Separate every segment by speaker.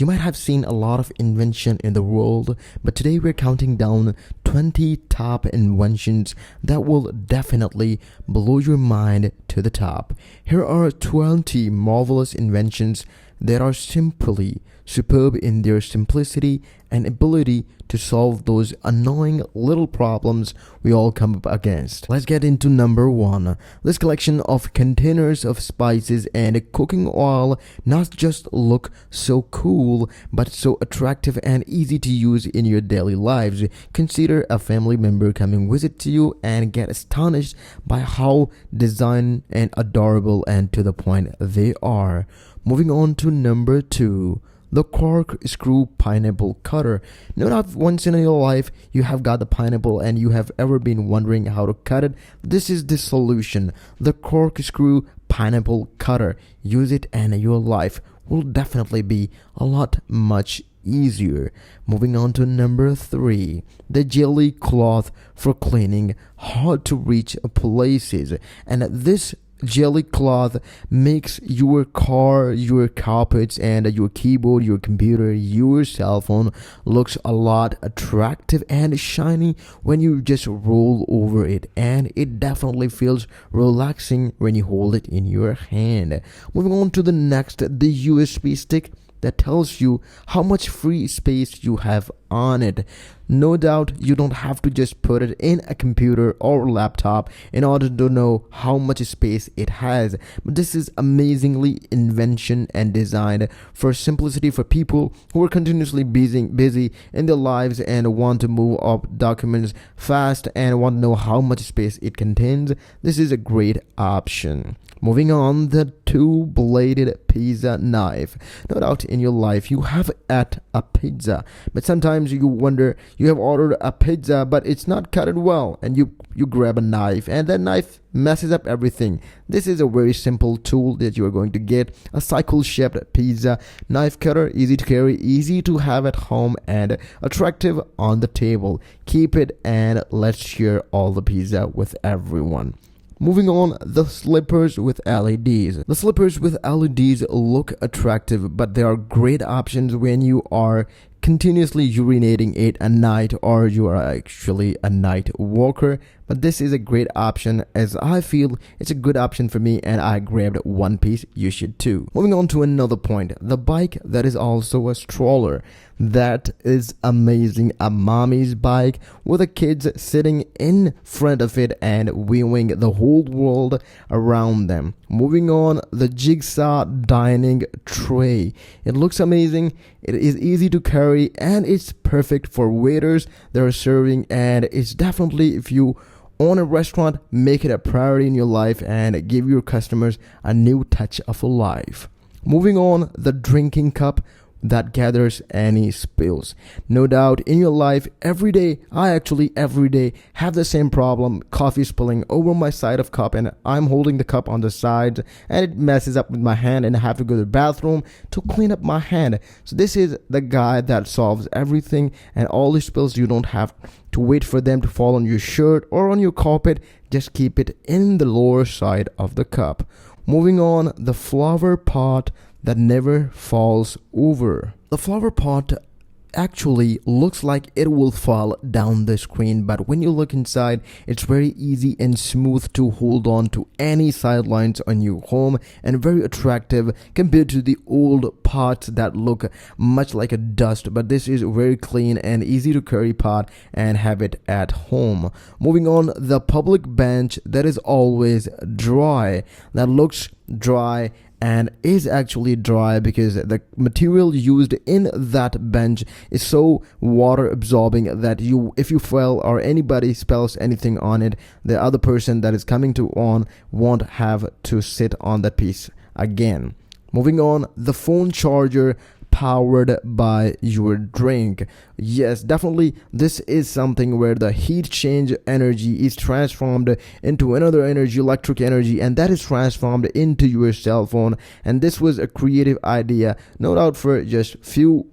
Speaker 1: You might have seen a lot of invention in the world, but today we're counting down 20 top inventions that will definitely blow your mind to the top. Here are 20 marvelous inventions that are simply superb in their simplicity and ability to solve those annoying little problems we all come up against. Let's get into number 1. This collection of containers of spices and cooking oil not just look so cool, but so attractive and easy to use in your daily lives. Consider a family member coming visit to you and get astonished by how designed and adorable and to the point they are. Moving on to number 2. The Cork screw pineapple cutter. No doubt once in your life you have got the pineapple and you have ever been wondering how to cut it. This is the solution. The Cork screw pineapple cutter. Use it and your life will definitely be a lot much easier. Moving on to number 3. The jelly cloth for cleaning hard to reach places. And this jelly cloth makes your car, your carpets, and your keyboard, your computer, your cell phone looks a lot attractive and shiny when you just roll over it, and it definitely feels relaxing when you hold it in your hand. Moving on to the next, the USB stick that tells you how much free space you have on it. No doubt you don't have to just put it in a computer or laptop in order to know how much space it has. But this is amazingly invention and designed for simplicity for people who are continuously busy in their lives and want to move up documents fast and want to know how much space it contains. This is a great option. Moving on, the 2-bladed pizza knife. No doubt in your life you have ate a pizza, but sometimes you wonder, you have ordered a pizza but it's not cut well, and you grab a knife and that knife messes up everything. This is a very simple tool that you are going to get. A cycle-shaped pizza knife cutter, easy to carry, easy to have at home, and attractive on the table. Keep it and let's share all the pizza with everyone. Moving on, the slippers with LEDs. The slippers with LEDs look attractive, but they are great options when you are continuously urinating at night or you are actually a night walker. But this is a great option, as I feel it's a good option for me and I grabbed one piece. You should too. Moving on to another point, the bike that is also a stroller. That is amazing. A mommy's bike with the kids sitting in front of it and viewing the whole world around them. Moving on, the Jigsaw dining tray. It looks amazing. It is easy to carry and it's perfect for waiters that are serving, and it's definitely, if you own a restaurant, make it a priority in your life and give your customers a new touch of life. Moving on, the drinking cup that gathers any spills. No doubt in your life, every day have the same problem, coffee spilling over my side of cup, and I'm holding the cup on the side and it messes up with my hand and I have to go to the bathroom to clean up my hand. So this is the guy that solves everything, and all the spills, you don't have to wait for them to fall on your shirt or on your carpet. Just keep it in the lower side of the cup. Moving on, the flower pot that never falls over. The flower pot actually looks like it will fall down the screen, but when you look inside, it's very easy and smooth to hold on to any sidelines on your home, and very attractive compared to the old pots that look much like a dust. But this is very clean and easy to carry pot and have it at home. Moving on, the public bench that is always dry, that looks dry and is actually dry because the material used in that bench is so water absorbing that if you fell or anybody spills anything on it, the other person that is coming to on won't have to sit on that piece again. Moving on, the phone charger powered by your drink. Yes, definitely this is something where the heat change energy is transformed into another energy, electric energy, and that is transformed into your cell phone. And this was a creative idea, no doubt for just few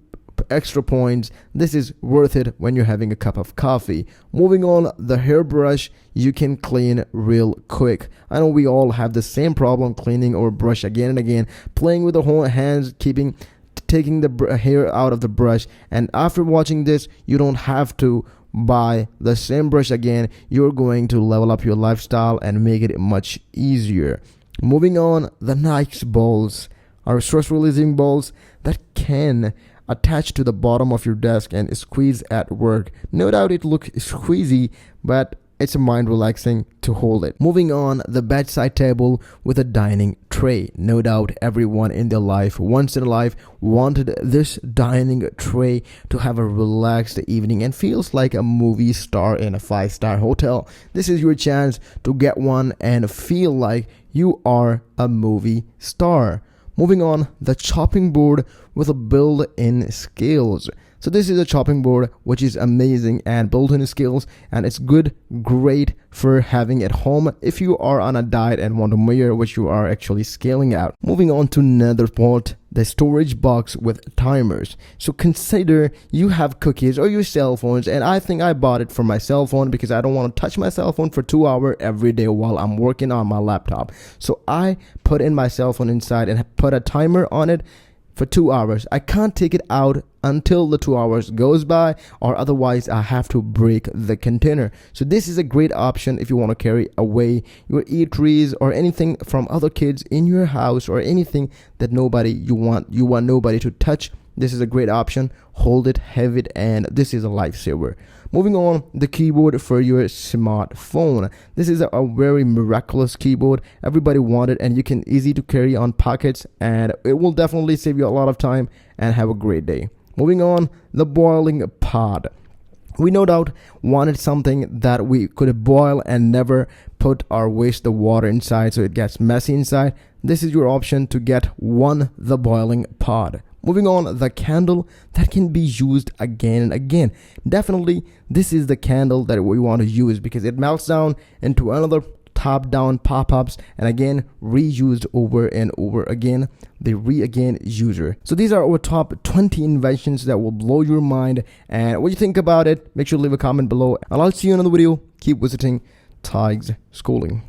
Speaker 1: extra points. This is worth it when you're having a cup of coffee. Moving on, the hairbrush you can clean real quick. I know we all have the same problem cleaning our brush again and again, playing with the whole hands, keeping taking the hair out of the brush. And after watching this, you don't have to buy the same brush again. You're going to level up your lifestyle and make it much easier. Moving on, the nice balls are stress releasing balls that can attach to the bottom of your desk and squeeze at work. No doubt it looks squeezy, but it's mind relaxing to hold it. Moving on, the bedside table with a dining tray. No doubt everyone in their life, once in a life, wanted this dining tray to have a relaxed evening and feels like a movie star in a 5-star hotel. This is your chance to get one and feel like you are a movie star. Moving on, the chopping board with a built-in scales. So this is a chopping board which is amazing and built-in scales, and it's great for having at home if you are on a diet and want to measure what you are actually scaling out. Moving on to another part, the storage box with timers. So consider you have cookies or your cell phones, and I think I bought it for my cell phone because I don't want to touch my cell phone for 2 hours every day while I'm working on my laptop. So I put in my cell phone inside and put a timer on it for 2 hours. I can't take it out until the 2 hours goes by, or otherwise I have to break the container. So this is a great option if you want to carry away your eateries or anything from other kids in your house, or anything that you want nobody to touch. This is a great option. Hold it, have it, and this is a lifesaver. Moving on, the keyboard for your smartphone. This is a very miraculous keyboard. Everybody want it, and you can easy to carry on pockets, and it will definitely save you a lot of time and have a great day. Moving on, the boiling pot. We no doubt wanted something that we could boil and never put or waste the water inside so it gets messy inside. This is your option to get the boiling pot. Moving on, the candle that can be used again and again. Definitely, this is the candle that we want to use because it melts down into another top-down pop-ups and again reused over and over again. The re-again user. So these are our top 20 inventions that will blow your mind. And what you think about it, make sure to leave a comment below. And I'll see you in another video. Keep visiting Tig's Schooling.